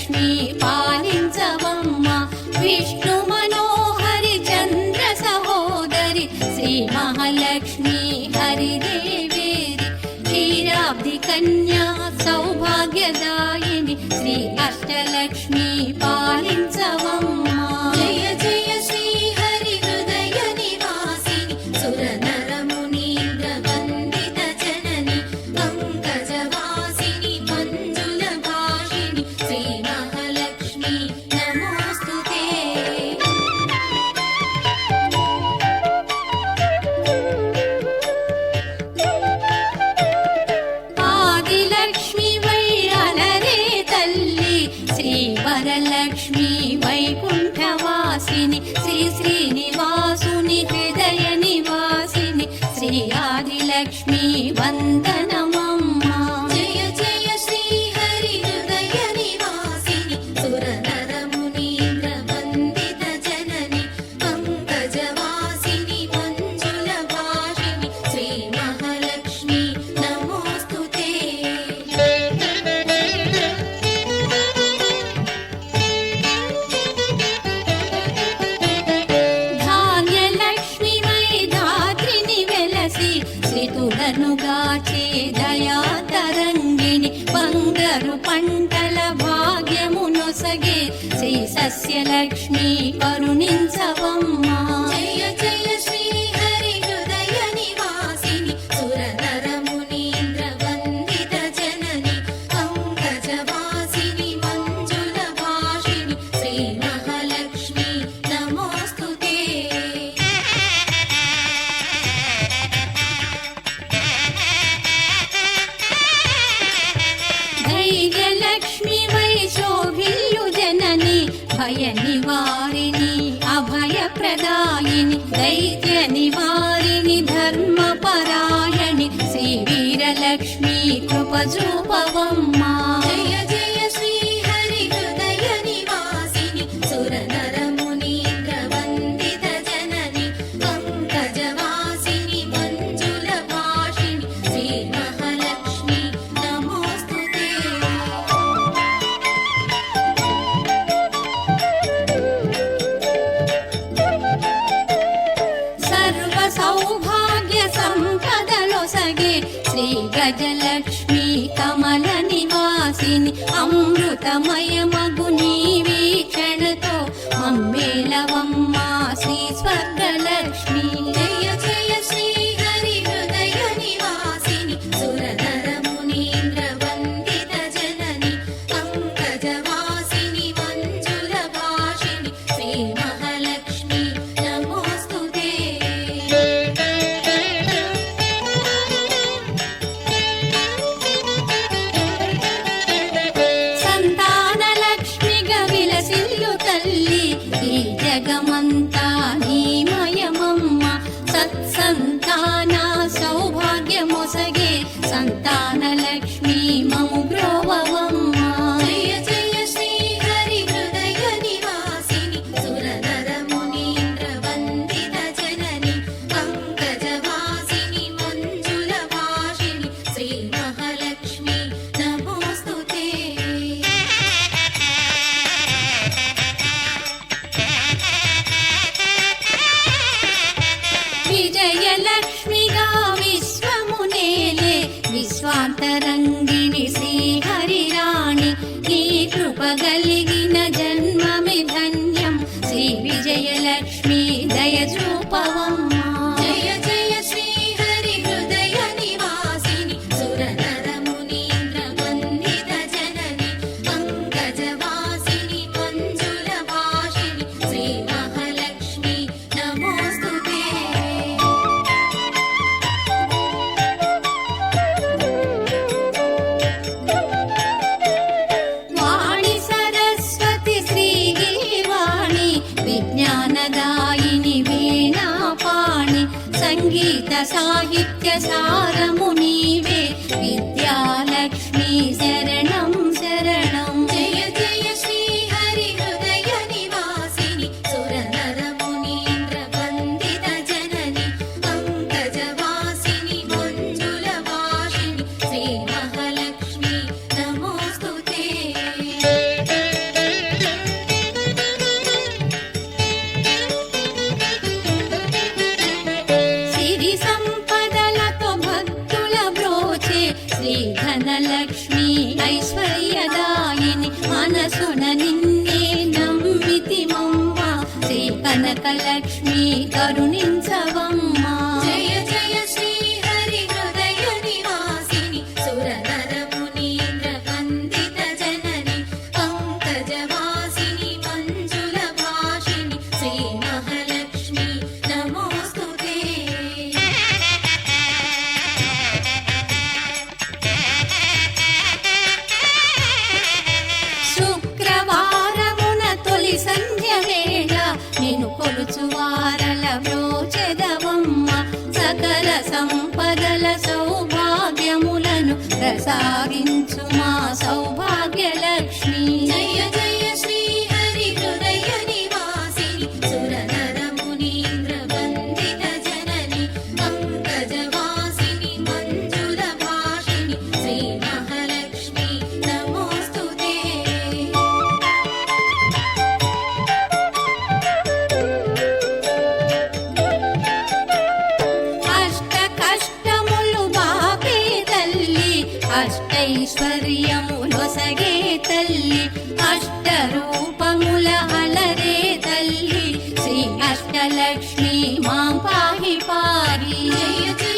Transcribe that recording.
సస్యలక్ష్మి పాలించవమ్మ విష్ణు మనోహరి చంద్ర సహోదరి శ్రీ మహాలక్ష్మి హరిదేవేరి క్షీరాబ్ది కన్యా సౌభాగ్యదాయిని శ్రీ అష్టలక్ష్మి పాలించవమ్మ జయ జయ శ్రీ హరి హృదయ నివాసిని సుర నర మునీంద్ర వందిత జనని పంకజవాసిని మంజుల భాషిని శ్రీ మహాలక్ష్మి నమోస్తుతే ఆదిలక్ష్మి వై అలరే తల్లి శ్రీ వరలక్ష్మి వైకుంఠవాసిని శ్రీ శ్రీనివాసుని హృదయ నివాసిని శ్రీ ఆదిలక్ష్మి వందనమమ్మ జయ జయ శ్రీ హరి హృదయ నివాసిని సుర నర మునీంద్ర వందిత జనని పంకజవాసిని మంజుల భాషిని శ్రీ మహాలక్ష్మి నమోస్తుతే ధాన్యలక్ష్మి వై ధాత్రిని వెలసి శ్రీతులను గాచే దయా తరంగిణి బంగారు పంటల భాగ్యమునొసగే శ్రీ సస్యలక్ష్మి కరుణించవమ్మ జయ జయ శ్రీ హరి హృదయ నివాసిని సుర నర మునీంద్ర వందిత జనని పంకజవాసిని మంజుల భాషిని శ్రీ మహాలక్ష్మి నమోస్తుతే ధైర్యలక్ష్మి వై శోభిల్యు జనని భయ నివారిణి అభయ ప్రదాయిని దైత్య నివారిణి ధర్మ పరాయణి శ్రీ వీరలక్ష్మి కృప చూపవమ్మ జయ జయ శ్రీ హరి హృదయ నివాసిని సుర నర మునీంద్ర వందిత జనని పంకజవాసిని మంజుల భాషిని శ్రీ మహాలక్ష్మి నమోస్తుతే సర్వ సౌభాగ్య సంపదలొసగే శ్రీ గజలక్ష్మి కమల నివాసిని అమృతమయమగు నీ వీక్షణతో మమ్మేలవమ్మ శ్రీ స్వర్గలక్ష్మి జయ జయ శ్రీ హరి హృదయ నివాసిని సుర నర మునీంద్ర వందిత జనని పంకజవాసిని మంజుల భాషిని శ్రీ మహాలక్ష్మి నమోస్తుతే సంతానలక్ష్మిగా విలసిల్లు తల్లి ఈ జగమంతా నీమయమమ్మ సత్సంతాన సౌభాగ్యమొసగే సంతానలక్ష్మి మము బ్రోవవమ్మ జయ జయ శ్రీ హరి హృదయ నివాసిని సుర నర మునీంద్ర వందిత జనని పంకజవాసిని మంజుల భాషిని శ్రీ మహాలక్ష్మి నమోస్తుతే విజయలక్ష్మిగా విశ్వమునేలే విశ్వాంతరంగిణి శ్రీ హరిరాణి నీ కృప కలిగిన జన్మమి ధన్యం శ్రీ విజయలక్ష్మి దయ చూపవమ్మ జయ జయ శ్రీ హరి హృదయ నివాసిని సుర నర మునీంద్ర వందిత జనని పంకజవాసిని మంజుల భాషిని శ్రీ మహాలక్ష్మి నమోస్తుతే వాణి సరస్వతి శ్రీగిరివాణి విజ్ఞానదాయిని వీణాపాణి సంగీత సాహిత్య సారము నీవే విద్యాలక్ష్మి శరణం శరణం జయ జయ శ్రీ హరి హృదయ నివాసిని సుర నర మునీంద్ర వందిత జనని పంకజవాసిని మంజుల భాషిని శ్రీ మహాలక్ష్మి నమోస్తుతే కనకలక్ష్మి కరుణించవమ్మా. జయ జయ శ్రీ హరి హృదయ నివాసిని సురనర మునీంద్ర వందిత జనని పంకజవాసిని మంజుల భాషిణి శ్రీ మహాలక్ష్మి నమోస్తుతే. శుక్రవారమున తొలి సంధ్య వేళ నిన్ను కొలుచు వారల బ్రోచెదవమ్మ. సకల సంపదల సౌభాగ్యములను ప్రసాదించు మా సౌభాగ్యలక్ష్మి. జయ జయ శ్రీ హరి హృదయ నివాసిని సురనర మునీంద్ర వందిత జనని పంకజవాసిని మంజుల భాషిణి శ్రీ మహాలక్ష్మి నమోస్తుతే. అష్ట కష్టములు బాపే తల్లి అష్టైశ్వర్యములొసగే తల్లి అష్ట రూపముల అలరే తల్లి శ్రీ అష్టలక్ష్మి మాం పాహి పారి. జయ జయ